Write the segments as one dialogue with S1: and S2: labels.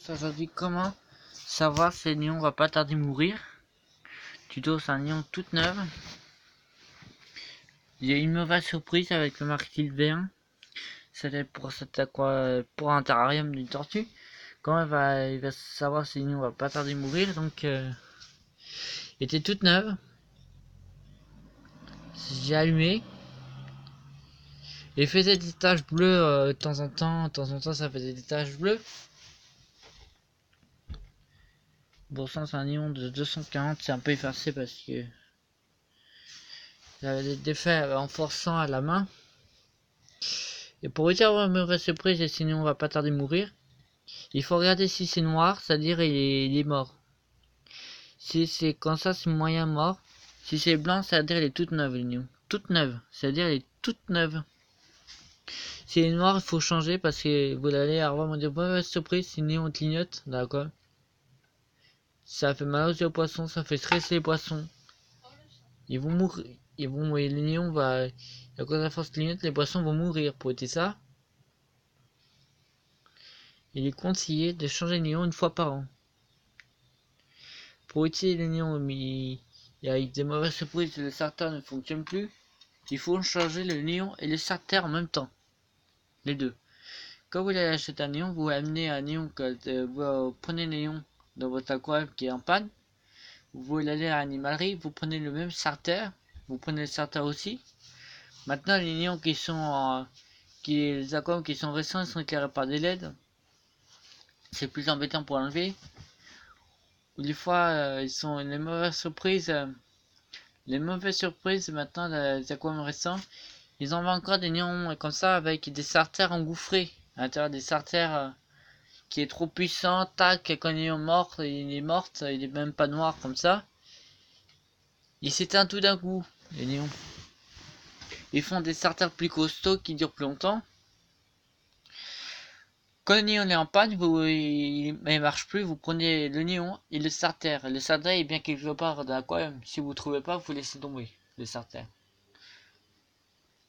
S1: Aujourd'hui, comment savoir si le lion va pas tarder à mourir? Tuto, c'est un lion toute neuve. Il y a une mauvaise surprise avec le marquis V1. C'était pour un terrarium d'une tortue. Comment il va savoir si le lion va pas tarder à mourir? Donc, il était toute neuve. J'ai allumé. Et faisait des taches bleues de temps en temps. De temps en temps, ça faisait des taches bleues. Bon sang, c'est un lion de 240. C'est un peu effacé parce que j'avais des défaits en forçant à la main. Et pour éviter d'avoir une mauvaise surprise et sinon on va pas tarder à mourir, il faut regarder si c'est noir, c'est-à-dire il est mort. Si c'est comme ça, c'est moyen mort. Si c'est blanc, c'est-à-dire il est toute neuve l'union. Toute neuve, c'est-à-dire elle est toute neuve. Si elle est noire, il faut changer parce que vous allez avoir une mauvaise surprise si l'union clignote, d'accord. Ça fait mal aux poissons, ça fait stresser les poissons. Ils vont mourir. L'union va, à cause de la force clignote, les poissons vont mourir. Pour éviter ça, il est conseillé de changer le lion une fois par an. Pour utiliser les lions, mais avec des mauvaises surprises, le starter ne fonctionne plus. Il faut changer le lion et le starter en même temps. Les deux. Quand vous allez acheter un lion, vous amenez un lion, vous prenez le lion dans votre aquarium qui est en panne. Vous allez à l'animalerie, vous prenez le même starter. Vous prenez le starter aussi. Maintenant, les lions qui sont les aquariums qui sont récents, ils sont éclairés par des LED. C'est plus embêtant pour enlever. Des fois, ils sont les mauvaises surprises. Les mauvaises surprises maintenant, les aquariums récents, ils envoient encore des lions comme ça avec des starters engouffrés à l'intérieur des starters qui est trop puissant. Tac, quand il est mort, il est mort, il est même pas noir comme ça. Il s'éteint tout d'un coup, les lions. Ils font des starters plus costauds qui durent plus longtemps. Quand le lion est en panne, il marche plus, vous prenez le lion et le starter. Le starter est bien quelque part dans l'aquarium. Si vous ne trouvez pas, vous laissez tomber le starter.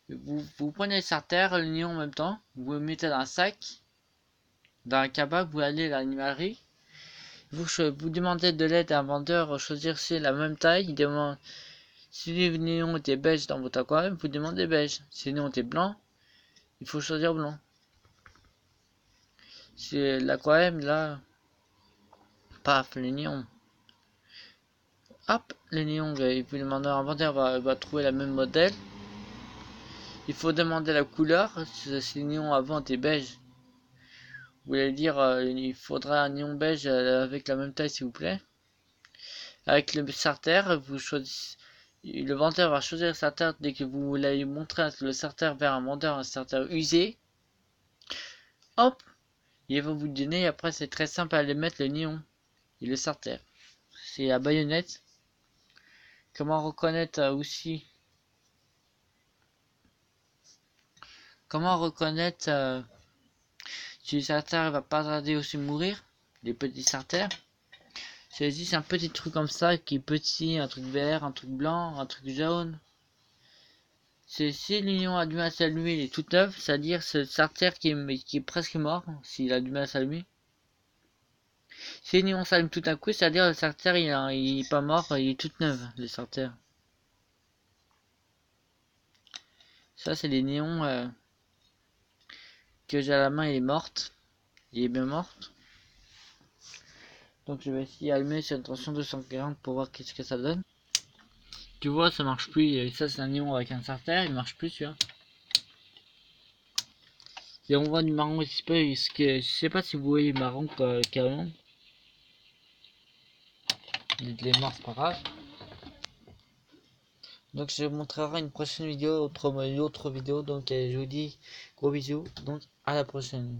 S1: Vous prenez le starter, le lion en même temps, vous le mettez dans un sac, dans un cabas, vous allez à l'animalerie. Vous demandez de l'aide à un vendeur, choisir si la même taille. Il demande si le lion était beige dans votre aquarium, vous demandez beige. Si le lion était blanc, il faut choisir blanc. Si l'aquarium là, paf, le lion. Hop, le lion, vous demandez à un vendeur, va trouver la même modèle. Il faut demander la couleur. Si le lion avant était beige, vous allez dire il faudra un lion beige avec la même taille s'il vous plaît. Avec le starter, vous choisissez. Le vendeur va choisir le starter dès que vous l'avez montré le starter vers un vendeur, un starter usé. Hop, il va vous donner. Après, c'est très simple à aller mettre le lion et le starter. C'est la baïonnette. Comment reconnaître aussi. Comment reconnaître si le starter va pas tarder aussi mourir. Les petits starters. C'est juste un petit truc comme ça qui est petit, un truc vert, un truc blanc, un truc jaune. C'est si l'union a du mal à s'allumer, il est tout neuf, c'est-à-dire c'est le starter qui est presque mort, s'il a du mal à s'allumer. Si l'union s'allume tout d'un coup, c'est-à-dire le starter il est pas mort, il est tout neuf, le starter. Ça c'est les néons que j'ai à la main, il est morte. Il est bien morte. Donc je vais essayer d'allumer sur une tension 240 pour voir qu'est-ce que ça donne. Tu vois, ça marche plus. Et ça, c'est un néon avec un starter, il marche plus, tu vois. Et on voit du marron un petit peu. Je sais pas si vous voyez marron carrément. Il est mort, c'est pas grave. Donc je vous montrerai une prochaine vidéo, autre vidéo. Donc je vous dis gros bisous. Donc à la prochaine.